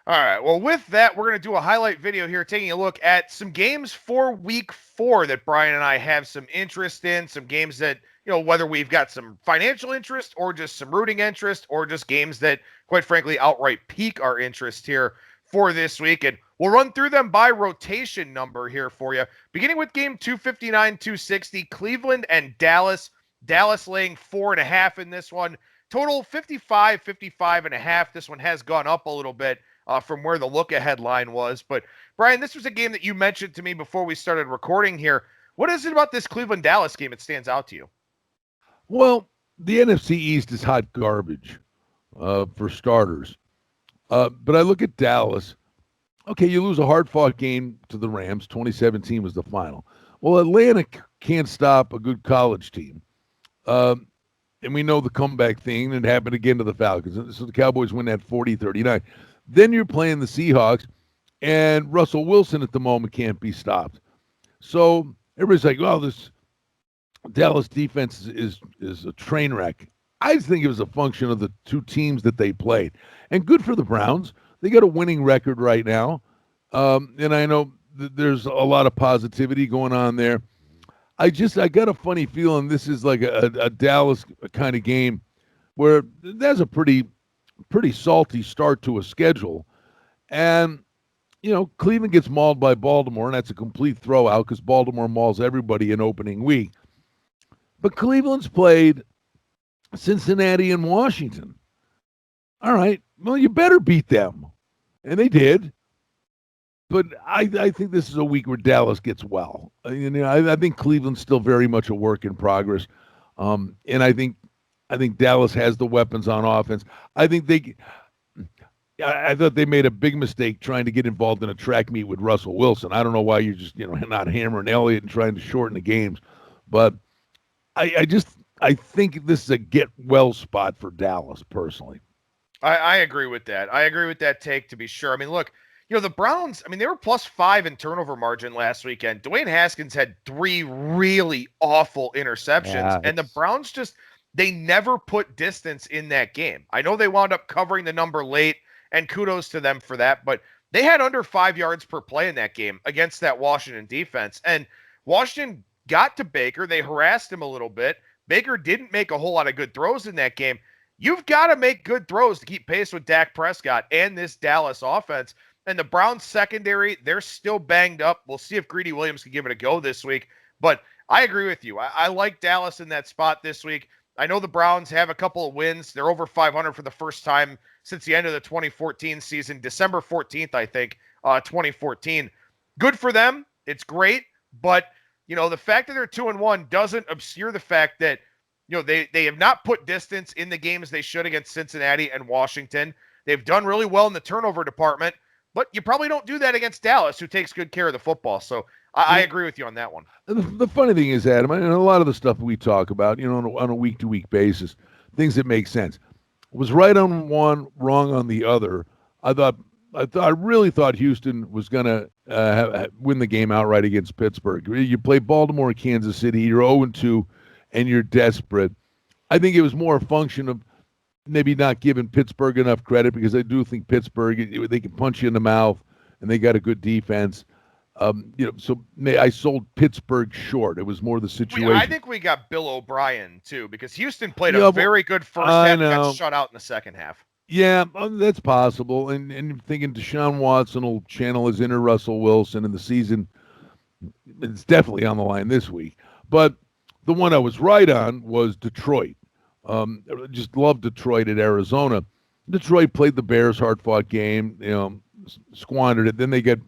All right. Well, with that, we're going to do a highlight video here, taking a look at some games for week 4 that Brian and I have some interest in, some games that, whether we've got some financial interest or just some rooting interest or just games that, quite frankly, outright pique our interest here for this week. And we'll run through them by rotation number here for you. Beginning with game 259, 260, Cleveland and Dallas. Dallas laying 4.5 in this one. Total 55, 55.5. This one has gone up a little bit from where the look-ahead line was. But, Brian, this was a game that you mentioned to me before we started recording here. What is it about this Cleveland-Dallas game that stands out to you? Well, the NFC East is hot garbage for starters. But I look at Dallas. Okay, you lose a hard-fought game to the Rams. 2017 was the final. Well, Atlanta can't stop a good college team. And we know the comeback thing, and it happened again to the Falcons. So the Cowboys win that 40-39. Then you're playing the Seahawks, and Russell Wilson at the moment can't be stopped. So everybody's like, well, this Dallas defense is a train wreck. I just think it was a function of the two teams that they played. And good for the Browns. They got a winning record right now. And I know there's a lot of positivity going on there. I got a funny feeling this is like a Dallas kind of game where there's a pretty salty start to a schedule. And, Cleveland gets mauled by Baltimore, and that's a complete throw-out because Baltimore mauls everybody in opening week. But Cleveland's played Cincinnati and Washington. All right, well, you better beat them. And they did. But I think this is a week where Dallas gets well. I think Cleveland's still very much a work in progress. And I think Dallas has the weapons on offense. I thought they made a big mistake trying to get involved in a track meet with Russell Wilson. I don't know why you're just, not hammering Elliott and trying to shorten the games. But I think this is a get well spot for Dallas personally. I agree with that. I agree with that take, to be sure. I mean, look, the Browns, they were +5 in turnover margin last weekend. Dwayne Haskins had 3 really awful interceptions, and the Browns they never put distance in that game. I know they wound up covering the number late, and kudos to them for that, but they had under 5 yards per play in that game against that Washington defense. And Washington got to Baker. They harassed him a little bit. Baker didn't make a whole lot of good throws in that game. You've got to make good throws to keep pace with Dak Prescott and this Dallas offense. And the Browns secondary, they're still banged up. We'll see if Greedy Williams can give it a go this week. But I agree with you. I like Dallas in that spot this week. I know the Browns have a couple of wins. They're over 500 for the first time since the end of the 2014 season, December 14th, I think, 2014. Good for them. It's great. But, the fact that they're 2-1 doesn't obscure the fact that, they have not put distance in the games they should against Cincinnati and Washington. They've done really well in the turnover department. But you probably don't do that against Dallas, who takes good care of the football. So I agree with you on that one. The funny thing is, Adam, and a lot of the stuff we talk about, on a week-to-week basis, things that make sense. Was right on one, wrong on the other. I really thought Houston was going to win the game outright against Pittsburgh. You play Baltimore and Kansas City, you're 0-2, and you're desperate. I think it was more a function of maybe not giving Pittsburgh enough credit, because I do think Pittsburgh, they can punch you in the mouth, and they got a good defense. So I sold Pittsburgh short. It was more the situation. I think we got Bill O'Brien, too, because Houston played a very good first half and got shut out in the second half. Yeah, that's possible. And you're thinking Deshaun Watson will channel his inner Russell Wilson in the season. It's definitely on the line this week. But the one I was right on was Detroit. Just love Detroit at Arizona. Detroit played the Bears, hard-fought game, squandered it. Then they get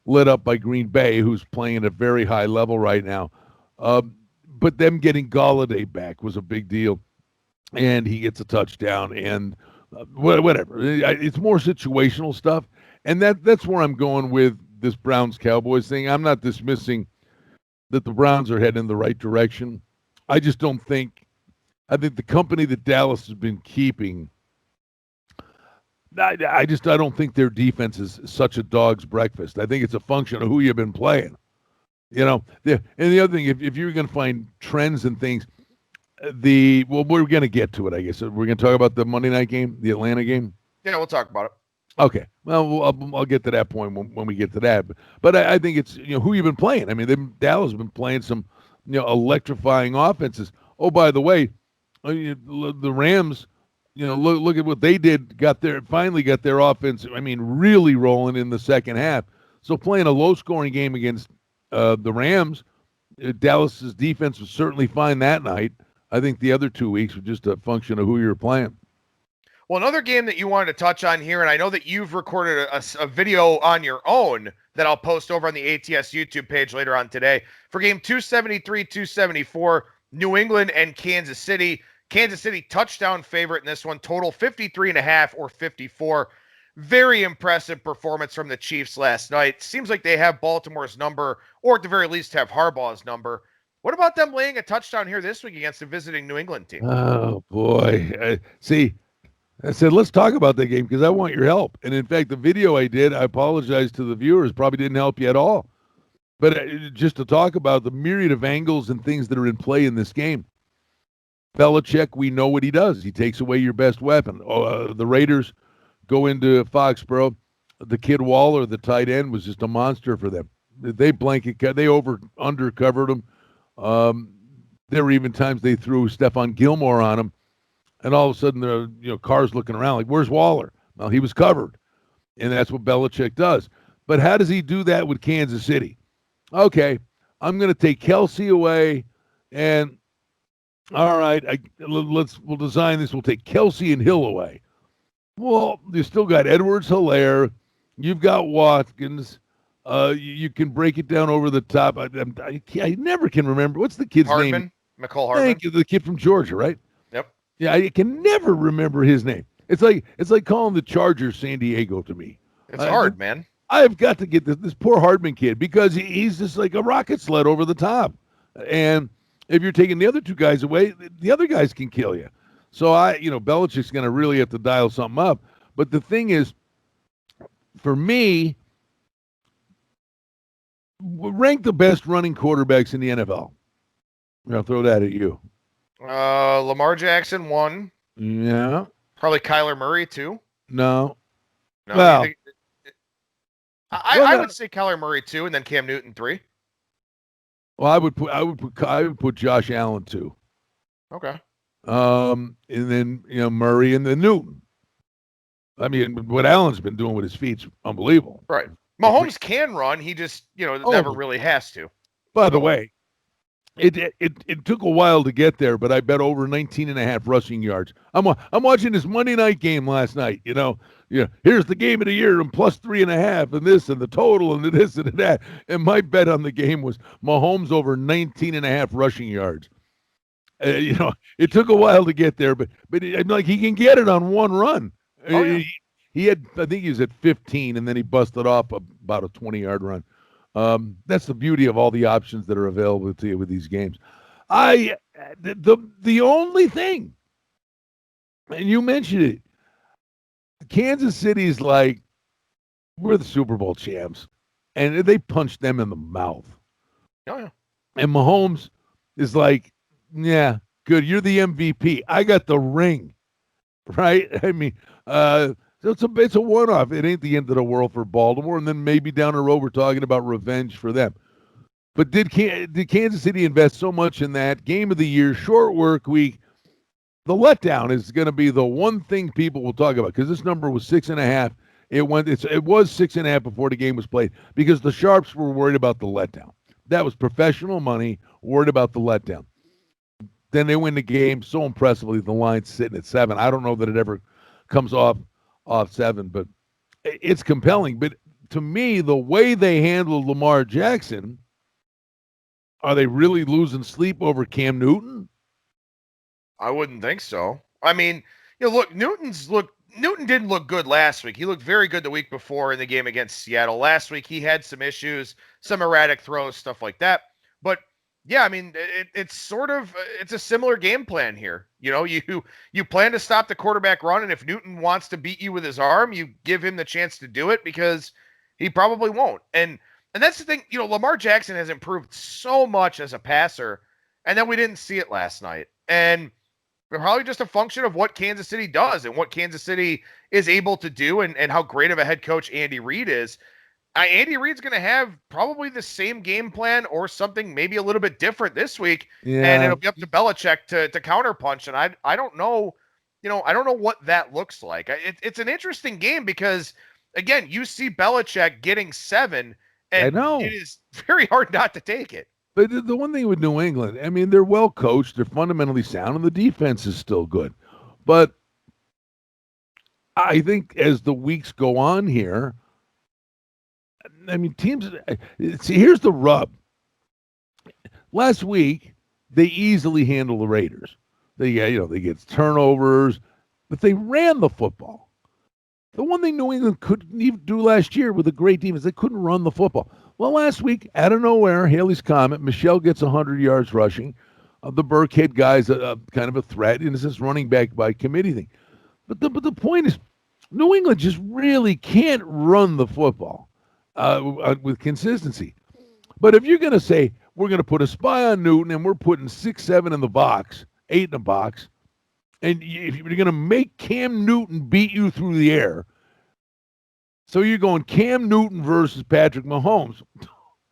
lit up by Green Bay, who's playing at a very high level right now. But them getting Golladay back was a big deal, and he gets a touchdown. And whatever, it's more situational stuff, and that's where I'm going with this Browns-Cowboys thing. I'm not dismissing that the Browns are heading in the right direction. I just don't think. I think the company that Dallas has been keeping, I don't think their defense is such a dog's breakfast. I think it's a function of who you've been playing. And the other thing, if you're going to find trends and things, we're going to get to it, I guess. We're going to talk about the Monday night game, the Atlanta game. Yeah, we'll talk about it. Okay. Well, I'll get to that point when we get to that. But I think it's, who you've been playing. I mean, Dallas has been playing some, electrifying offenses. Oh, by the way, the Rams, look at what they did. Finally got their offense. I mean, really rolling in the second half. So playing a low-scoring game against the Rams, Dallas's defense was certainly fine that night. I think the other 2 weeks were just a function of who you're playing. Well, another game that you wanted to touch on here, and I know that you've recorded a video on your own that I'll post over on the ATS YouTube page later on today for game 273-274, New England and Kansas City. Kansas City touchdown favorite in this one, total 53.5 or 54. Very impressive performance from the Chiefs last night. Seems like they have Baltimore's number, or at the very least have Harbaugh's number. What about them laying a touchdown here this week against a visiting New England team? Oh, boy. See, I said, let's talk about that game because I want your help. And in fact, the video I did, I apologize to the viewers, probably didn't help you at all. But just to talk about the myriad of angles and things that are in play in this game. Belichick, we know what he does. He takes away your best weapon. The Raiders go into Foxborough. The kid Waller, the tight end, was just a monster for them. They undercovered him. There were even times they threw Stephon Gilmore on him. And all of a sudden, the cars looking around like, where's Waller? Well, he was covered. And that's what Belichick does. But how does he do that with Kansas City? Okay, I'm going to take Kelsey away. And, all right, we'll design this. We'll take Kelsey and Hill away. Well, you still got Edwards-Helaire. You've got Watkins. You can break it down over the top. I never can remember. What's the kid's name? McCall Hardman. Thank you, the kid from Georgia, right? Yep. Yeah, I can never remember his name. It's like calling the Chargers San Diego to me. It's hard, man. I've got to get this poor Hardman kid because he's just like a rocket sled over the top. And if you're taking the other two guys away, the other guys can kill you. So Belichick's going to really have to dial something up. But the thing is, for me, rank the best running quarterbacks in the NFL. I'll throw that at you. Lamar Jackson 1. Yeah. Probably Kyler Murray 2. No. Well, I would say Kyler Murray 2, and then Cam Newton 3. Well, I would put Josh Allen 2. Okay. And then Murray and then Newton. I mean, what Allen's been doing with his feet's unbelievable. Right. Mahomes can run. He just never really has to. By the way, it took a while to get there, but I bet over 19.5 rushing yards. I'm watching this Monday night game last night. Here's the game of the year and plus 3.5 and this and the total and this and that. And my bet on the game was Mahomes over 19.5 rushing yards. It took a while to get there, but like he can get it on one run. Oh, yeah. I think he was at 15, and then he busted off about a 20-yard run. That's the beauty of all the options that are available to you with these games. The only thing, and you mentioned it, Kansas City's like, we're the Super Bowl champs, and they punched them in the mouth. Oh, yeah. And Mahomes is like, yeah, good. You're the MVP. I got the ring, right? I mean, it's a one-off. It ain't the end of the world for Baltimore, and then maybe down the road we're talking about revenge for them. But did Kansas City invest so much in that game of the year, short work week? The letdown is going to be the one thing people will talk about because this number was 6.5. It was 6.5 before the game was played because the Sharps were worried about the letdown. That was professional money, worried about the letdown. Then they win the game so impressively. The line's sitting at 7. I don't know that it ever comes off 7, but it's compelling. But to me, the way they handled Lamar Jackson, are they really losing sleep over Cam Newton? I wouldn't think so. I mean, look, Newton didn't look good last week. He looked very good the week before in the game against Seattle. Last week, he had some issues, some erratic throws, stuff like that. But yeah, I mean, it's a similar game plan here. You plan to stop the quarterback run, and if Newton wants to beat you with his arm, you give him the chance to do it because he probably won't. And that's the thing. Lamar Jackson has improved so much as a passer, and then we didn't see it last night. And probably just a function of what Kansas City does and what Kansas City is able to do and how great of a head coach Andy Reid is. Andy Reid's going to have probably the same game plan or something maybe a little bit different this week, and it'll be up to Belichick to counterpunch. And I don't know, I don't know what that looks like. It's an interesting game because, again, you see Belichick getting 7, and I know. it is very hard not to take it. But the one thing with New England, I mean, they're well coached, they're fundamentally sound, and the defense is still good. But I think as the weeks go on here, I mean, teams. See, here's the rub. Last week, they easily handle the Raiders. They get turnovers, but they ran the football. The one thing New England couldn't even do last year with a great defense, they couldn't run the football. Well, last week, out of nowhere, Haley's Comet, Michelle gets 100 yards rushing. The Burkhead guy's kind of a threat, and it's this running back by committee thing. But the point is, New England just really can't run the football with consistency. But if you're going to say, we're going to put a spy on Newton and we're putting 6, 7 in the box, 8 in the box, and if you're going to make Cam Newton beat you through the air, so you're going Cam Newton versus Patrick Mahomes,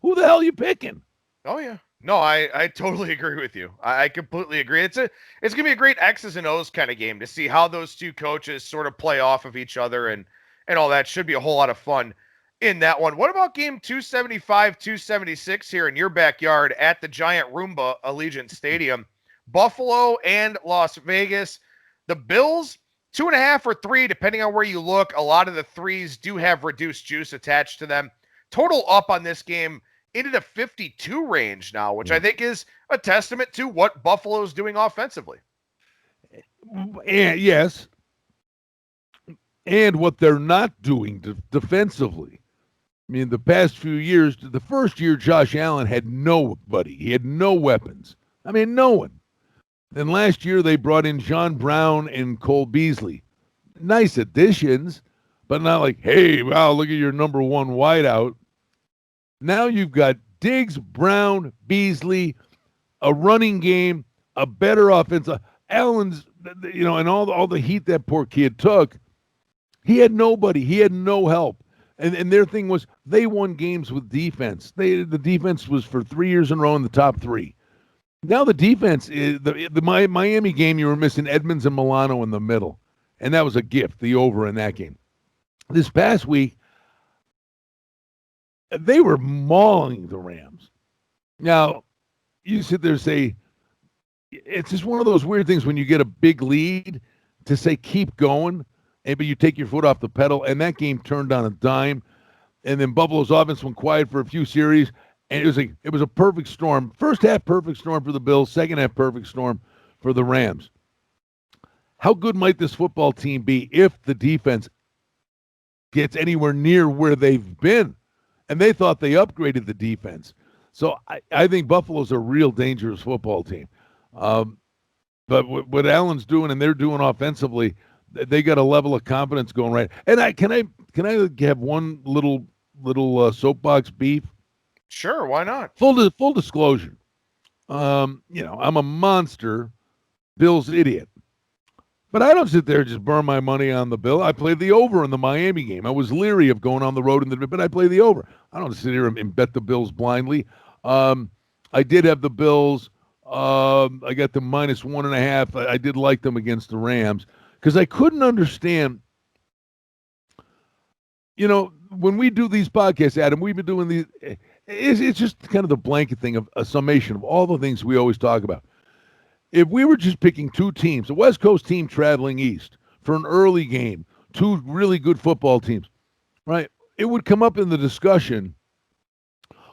who the hell are you picking? Oh, yeah. No, I totally agree with you. I completely agree. It's going to be a great X's and O's kind of game to see how those two coaches sort of play off of each other and all that. Should be a whole lot of fun in that one. What about game 275, 276 here in your backyard at the Giant Roomba Allegiant Stadium? Buffalo and Las Vegas. The Bills, 2.5 or 3, depending on where you look. A lot of the threes do have reduced juice attached to them. Total up on this game into the 52 range now, which I think is a testament to what Buffalo's doing offensively. And yes. And what they're not doing defensively. I mean, the past few years, the first year, Josh Allen had nobody. He had no weapons. I mean, no one. Then last year, they brought in John Brown and Cole Beasley. Nice additions, but not like, hey, wow, look at your number one wideout. Now you've got Diggs, Brown, Beasley, a running game, a better offense. Allen's, and all the heat that poor kid took, he had nobody. He had no help. And their thing was they won games with defense. The defense was for 3 years in a row in the top 3. Now the defense is the Miami game. You were missing Edmonds and Milano in the middle, and that was a gift. The over in that game. This past week, they were mauling the Rams. Now you sit there and say it's just one of those weird things when you get a big lead to say keep going. But you take your foot off the pedal, and that game turned on a dime. And then Buffalo's offense went quiet for a few series, and it was a perfect storm. First half, perfect storm for the Bills. Second half, perfect storm for the Rams. How good might this football team be if the defense gets anywhere near where they've been? And they thought they upgraded the defense. So I think Buffalo's a real dangerous football team. But what Allen's doing and they're doing offensively, they got a level of confidence going right. And can I have one little soapbox beef? Sure, why not? Full disclosure. I'm a monster Bills idiot. But I don't sit there and just burn my money on the Bill. I played the over in the Miami game. I was leery of going on the road but I play the over. I don't sit here and bet the Bills blindly. I did have the Bills. I got the -1.5. I did like them against the Rams. Because I couldn't understand, when we do these podcasts, Adam, we've been doing these, it's just kind of the blanket thing of a summation of all the things we always talk about. If we were just picking two teams, a West Coast team traveling east for an early game, two really good football teams, right, it would come up in the discussion,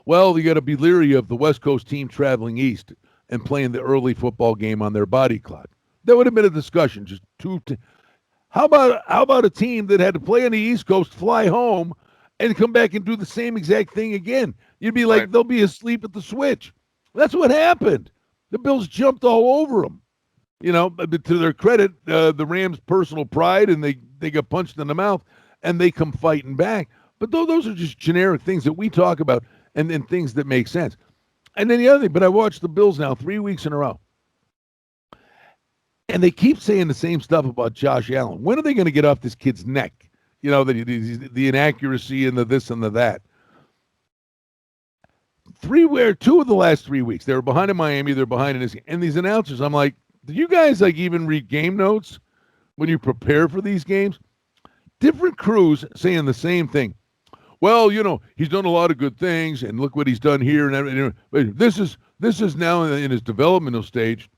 well, you got to be leery of the West Coast team traveling east and playing the early football game on their body clock. That would have been a discussion. Just how about a team that had to play on the East Coast, fly home, and come back and do the same exact thing again? You'd be like, They'll be asleep at the switch. That's what happened. The Bills jumped all over them. But to their credit, the Rams' personal pride, and they got punched in the mouth, and they come fighting back. But those are just generic things that we talk about, and things that make sense. And then the other thing, but I watched the Bills now 3 weeks in a row. And they keep saying the same stuff about Josh Allen. When are they going to get off this kid's neck? You know, the inaccuracy and the this and the that. 2 of the last 3 weeks, they were behind in Miami, they're behind in this. And these announcers, I'm like, do you guys like even read game notes when you prepare for these games? Different crews saying the same thing. Well, you know, he's done a lot of good things, and look what he's done here. And this is now in his developmental stage.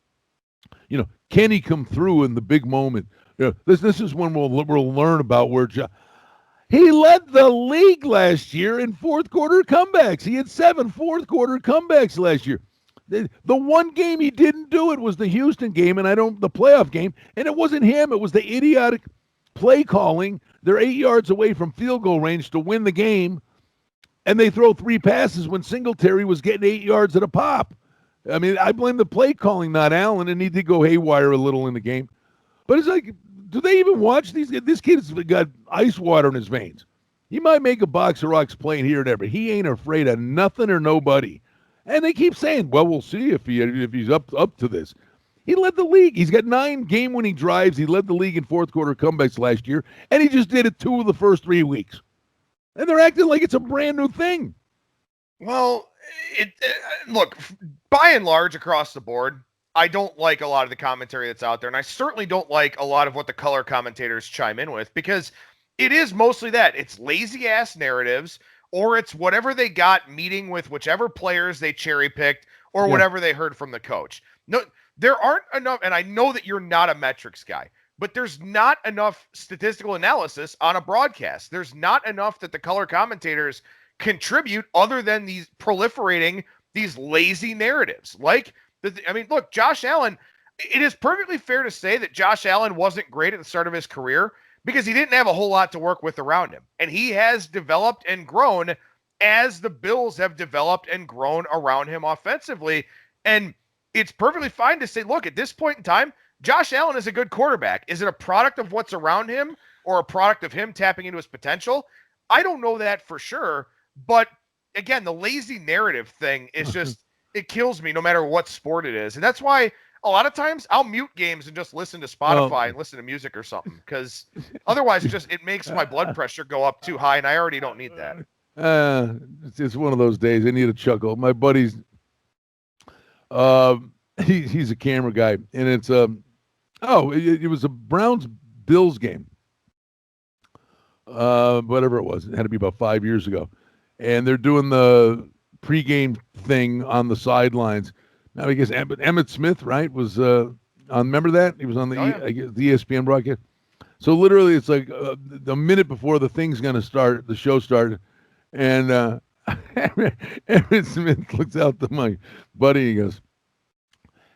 You know, can he come through in the big moment? You know, this is when we'll learn about where he led the league last year in fourth quarter comebacks. He had 7 fourth quarter comebacks last year. The one game he didn't do it was the Houston game, and the playoff game, and it wasn't him. It was the idiotic play calling. They're 8 yards away from field goal range to win the game, and they throw 3 passes when Singletary was getting 8 yards at a pop. I mean, I blame the play calling, not Allen, and he did go haywire a little in the game. But it's like, do they even watch these? This kid's got ice water in his veins. He might make a box of rocks playing here and there, but he ain't afraid of nothing or nobody. And they keep saying, well, we'll see if he's up to this. He led the league. He's got 9 game-winning drives. He led the league in fourth quarter comebacks last year, and he just did it 2 of the first 3 weeks. And they're acting like it's a brand new thing. Well, look, by and large across the board, I don't like a lot of the commentary that's out there, and I certainly don't like a lot of what the color commentators chime in with, because it is mostly that. It's lazy-ass narratives, or it's whatever they got meeting with whichever players they cherry-picked, or whatever they heard from the coach. No, there aren't enough, and I know that you're not a metrics guy, but there's not enough statistical analysis on a broadcast. There's not enough that the color commentators contribute other than these proliferating these lazy narratives. Look, Josh Allen, it is perfectly fair to say that Josh Allen wasn't great at the start of his career because he didn't have a whole lot to work with around him. And he has developed and grown as the Bills have developed and grown around him offensively. And it's perfectly fine to say, look, at this point in time, Josh Allen is a good quarterback. Is it a product of what's around him or a product of him tapping into his potential? I don't know that for sure. But again, the lazy narrative thing is just, it kills me no matter what sport it is. And that's why a lot of times I'll mute games and just listen to Spotify and listen to music or something, because otherwise it makes my blood pressure go up too high, and I already don't need that. It's one of those days. I need a chuckle. My buddy's, he's a camera guy, and it's, it was a Browns-Bills game. Whatever it was. It had to be about 5 years ago. And they're doing the pregame thing on the sidelines. Now, I guess Emmett Smith, right, was on. Remember that? He was on the ESPN broadcast. So literally, it's like a minute before the thing's going to start, the show started, and Emmett Smith looks out to my buddy. He goes,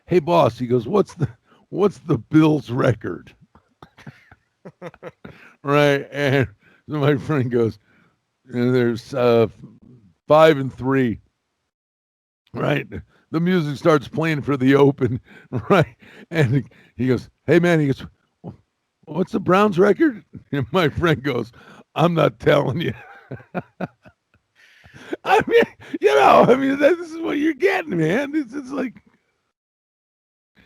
"Hey, boss," he goes, "What's the Bills' record?" Right, and so my friend goes, and there's 5-3. Right, the music starts playing for the open. Right, and he goes, "Hey man," he goes, "What's the Browns' record?" And my friend goes, "I'm not telling you." I mean, this is what you're getting, man. It's like.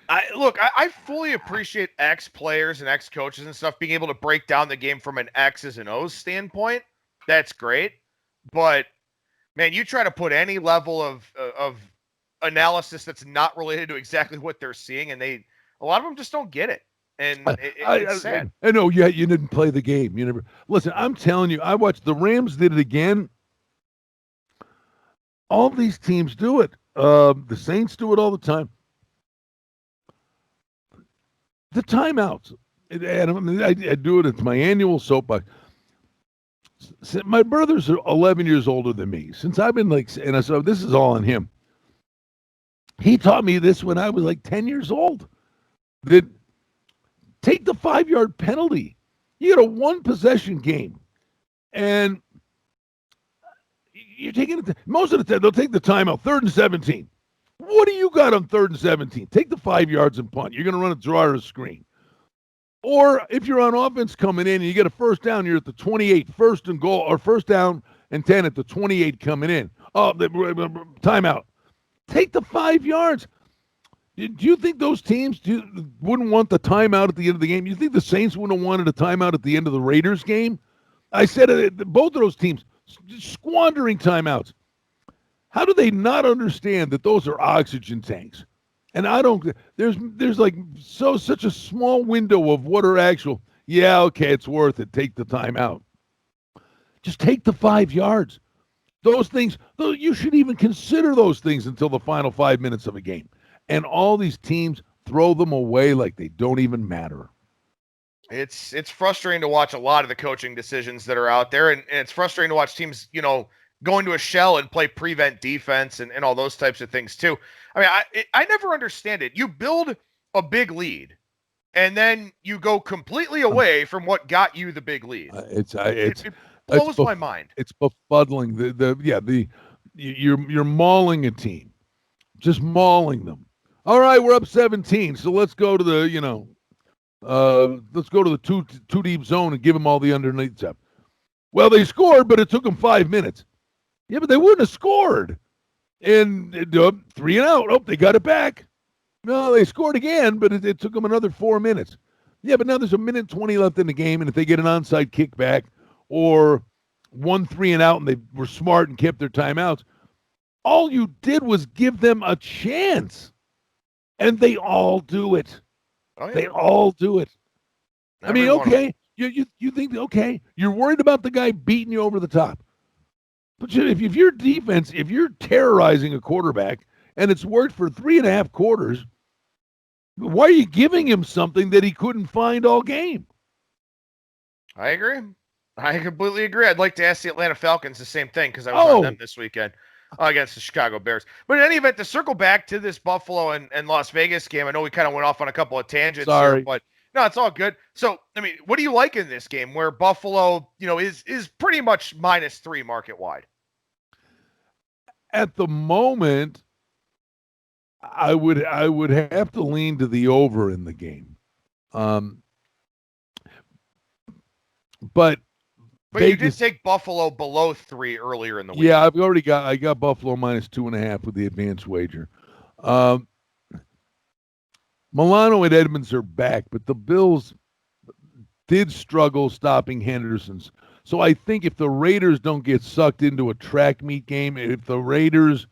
I fully appreciate ex-players and ex-coaches and stuff being able to break down the game from an X's and O's standpoint. That's great. But, man, you try to put any level of analysis that's not related to exactly what they're seeing, and a lot of them just don't get it. And it's sad. I know, you didn't play the game. You never. Listen, I'm telling you, I watched the Rams did it again. All these teams do it. The Saints do it all the time. The timeouts, and I do it. It's my annual soapbox. My brother's 11 years older than me. Since I've been and I said, this is all on him. He taught me this when I was like 10 years old. That take the 5-yard penalty. You got a 1-possession game, and you're taking it. Most of the time, they'll take the timeout. 3rd and 17. What do you got on 3rd and 17? Take the 5 yards and punt. You're going to run a draw or a screen. Or if you're on offense coming in and you get a first down, you're at the 28, 1st and goal, or 1st down and 10 at the 28 coming in. Oh, the timeout. Take the 5 yards. Do you think those teams wouldn't want the timeout at the end of the game? You think the Saints wouldn't have wanted a timeout at the end of the Raiders game? I said both of those teams squandering timeouts. How do they not understand that those are oxygen tanks? And I don't. There's like such a small window of what are actual. Yeah, okay, it's worth it. Take the timeout. Just take the 5 yards. Those things. You should even consider those things until the final 5 minutes of a game. And all these teams throw them away like they don't even matter. It's frustrating to watch a lot of the coaching decisions that are out there, and it's frustrating to watch teams, go into a shell and play prevent defense and all those types of things too. I mean, I never understand it. You build a big lead, and then you go completely away from what got you the big lead. It blows my mind. It's befuddling. You're mauling a team, just mauling them. All right, we're up 17, so let's go to the two deep zone and give them all the underneath stuff. Well, they scored, but it took them 5 minutes. Yeah, but they wouldn't have scored. And 3 and out. Oh, they got it back. No, they scored again, but it took them another 4 minutes. Yeah, but now there's 1:20 left in the game, and if they get an onside kickback or 3 and out and they were smart and kept their timeouts, all you did was give them a chance. And they all do it. Oh, yeah. They all do it. I mean, okay, you think, okay, you're worried about the guy beating you over the top. But if your defense, if you're terrorizing a quarterback and it's worked for 3.5 quarters, why are you giving him something that he couldn't find all game? I agree. I completely agree. I'd like to ask the Atlanta Falcons the same thing because I was on them this weekend against the Chicago Bears. But in any event, to circle back to this Buffalo and Las Vegas game, I know we kind of went off on a couple of tangents here, but no, it's all good. So, I mean, what do you like in this game where Buffalo, is pretty much -3 market wide? At the moment, I would have to lean to the over in the game. But Vegas, you did take Buffalo below 3 earlier in the week. Yeah, I got Buffalo -2.5 with the advanced wager. Milano and Edmonds are back, but the Bills did struggle stopping Henderson's. So I think if the Raiders don't get sucked into a track meet game, if the Raiders,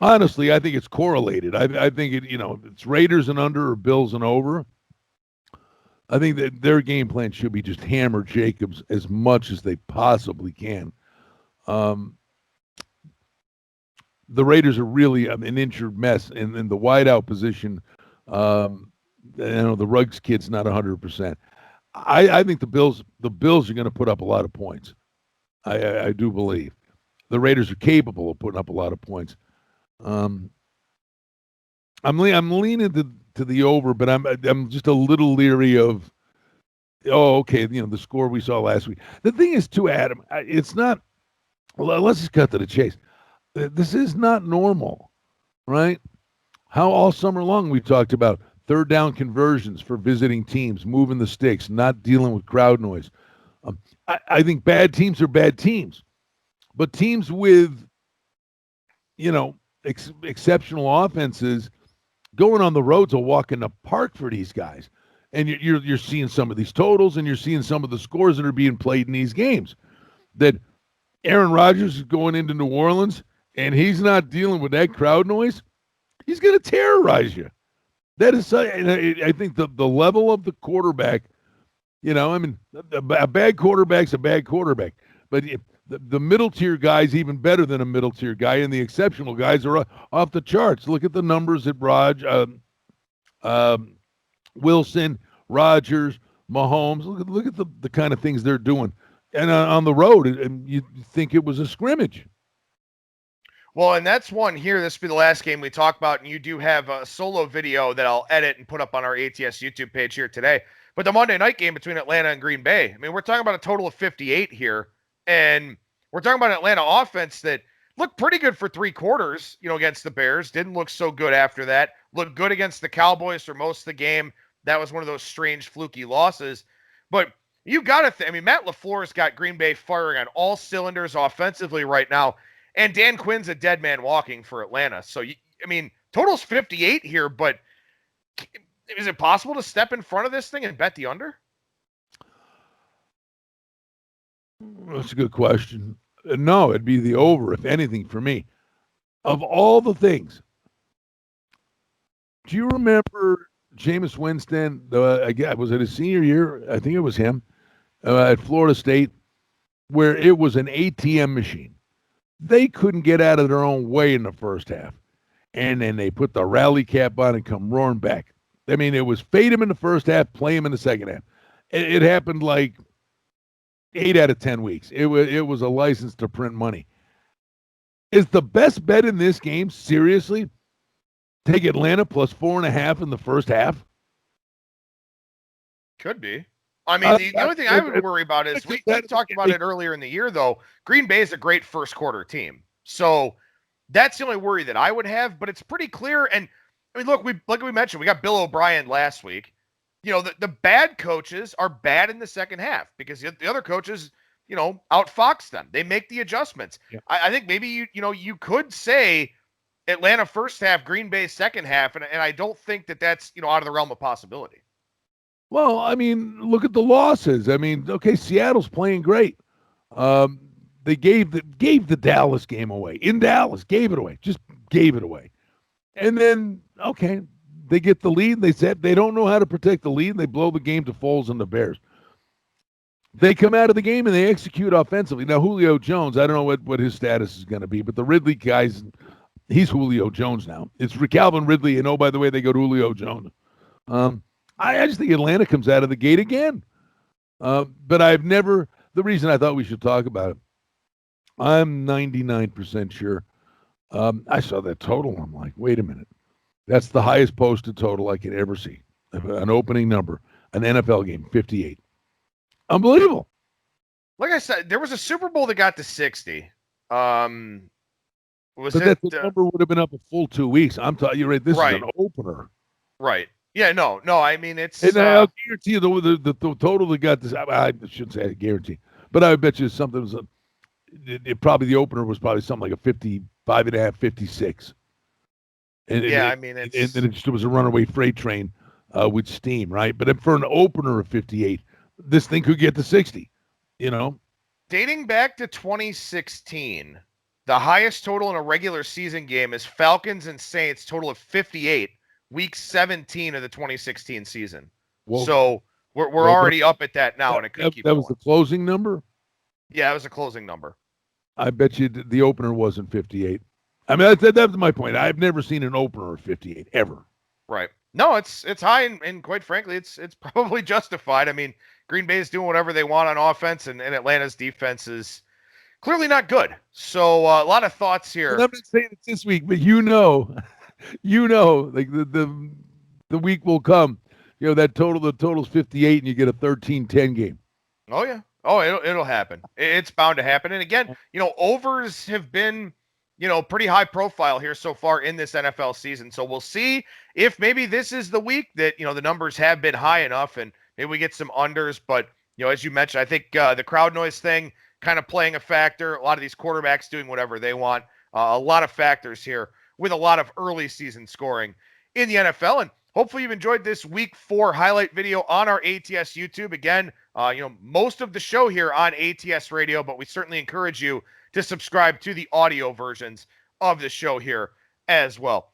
honestly, I think it's correlated. I think it's Raiders and under or Bills and over. I think that their game plan should be just hammer Jacobs as much as they possibly can. The Raiders are really an injured mess in the wideout position. The Ruggs kid's not 100%. I think the Bills are going to put up a lot of points. I do believe the Raiders are capable of putting up a lot of points. I'm leaning to the over, but I'm just a little leery of. The score we saw last week. The thing is, too, Adam, it's not. Well, let's just cut to the chase. This is not normal, right? How all summer long we talked about third down conversions for visiting teams, moving the sticks, not dealing with crowd noise. I think bad teams are bad teams, but teams with, exceptional offenses going on the road's a walk in the park for these guys. And you're seeing some of these totals, and you're seeing some of the scores that are being played in these games. That Aaron Rodgers is going into New Orleans, and he's not dealing with that crowd noise. He's going to terrorize you. That is, I think the level of the quarterback. A bad quarterback's a bad quarterback, but the middle tier guy's even better than a middle tier guy, and the exceptional guys are off the charts. Look at the numbers at Wilson, Rodgers, Mahomes. Look at the kind of things they're doing, and on the road, and you think it was a scrimmage. Well, and that's one here. This will be the last game we talk about, and you do have a solo video that I'll edit and put up on our ATS YouTube page here today. But the Monday night game between Atlanta and Green Bay, I mean, we're talking about a total of 58 here, and we're talking about an Atlanta offense that looked pretty good for 3 quarters, against the Bears. Didn't look so good after that. Looked good against the Cowboys for most of the game. That was one of those strange, fluky losses. But you got to Matt LaFleur's got Green Bay firing on all cylinders offensively right now. And Dan Quinn's a dead man walking for Atlanta. So, Total's 58 here, but is it possible to step in front of this thing and bet the under? That's a good question. No, it'd be the over, if anything, for me. Of all the things, do you remember Jameis Winston? Was it his senior year? I think it was him at Florida State, where it was an ATM machine. They couldn't get out of their own way in the first half. And then they put the rally cap on and come roaring back. I mean, it was fade him in the first half, play him in the second half. It happened like 8 out of 10 weeks. It was a license to print money. Is the best bet in this game, seriously, take Atlanta plus 4.5 in the first half? Could be. I mean, the only thing I would worry about is we talked about it earlier in the year, though. Green Bay is a great first quarter team. So that's the only worry that I would have, but it's pretty clear. And I mean, look, like we mentioned, we got Bill O'Brien last week. You know, the bad coaches are bad in the second half because the other coaches, you know, outfox them. They make the adjustments. Yeah. I think maybe you could say Atlanta first half, Green Bay second half, and I don't think that's out of the realm of possibility. Well, I mean, look at the losses. I mean, okay, Seattle's playing great. They gave the Dallas game away. In Dallas, gave it away. Just gave it away. And then, okay, they get the lead. They said they don't know how to protect the lead. They blow the game to Foles and the Bears. They come out of the game and they execute offensively. Now, Julio Jones, I don't know what his status is going to be, but the Ridley guy's, he's Julio Jones now. It's Calvin Ridley, and oh, by the way, they go to Julio Jones. I just think Atlanta comes out of the gate again. But I've never, the reason I thought we should talk about it, I'm 99% sure. I saw that total. I'm like, wait a minute. That's the highest posted total I could ever see. An opening number, an NFL game, 58. Unbelievable. Like I said, there was a Super Bowl that got to 60. That number would have been up a full 2 weeks. I'm telling you, right, this is an opener. Right. Yeah, no. I mean, it's. And I'll guarantee you the total that got this. I shouldn't say I guarantee, but I bet you something was. Probably the opener was probably something like a 55.5, 56. And I mean, it's. And then it just was a runaway freight train with steam, right? But for an opener of 58, this thing could get to 60. You know. Dating back to 2016, the highest total in a regular season game is Falcons and Saints, total of 58. Week 17 of the 2016 season. Well, so we're already up at that now, and it could keep going. That was the closing number? Yeah, it was a closing number. I bet you the opener wasn't 58. I mean, that's my point. I've never seen an opener of 58, ever. Right. No, it's high, and quite frankly, it's probably justified. I mean, Green Bay is doing whatever they want on offense, and Atlanta's defense is clearly not good. So a lot of thoughts here. And I'm not saying it's this week, but like the week will come. The total's 58, and you get a 13-10 game. Oh yeah. Oh, it'll happen. It's bound to happen. And again, overs have been, pretty high profile here so far in this NFL season. So we'll see if maybe this is the week that, the numbers have been high enough and maybe we get some unders. But, as you mentioned, I think the crowd noise thing kind of playing a factor. A lot of these quarterbacks doing whatever they want. A lot of factors here with a lot of early season scoring in the NFL. And hopefully you've enjoyed this week 4 highlight video on our ATS YouTube. Again, most of the show here on ATS Radio, but we certainly encourage you to subscribe to the audio versions of the show here as well.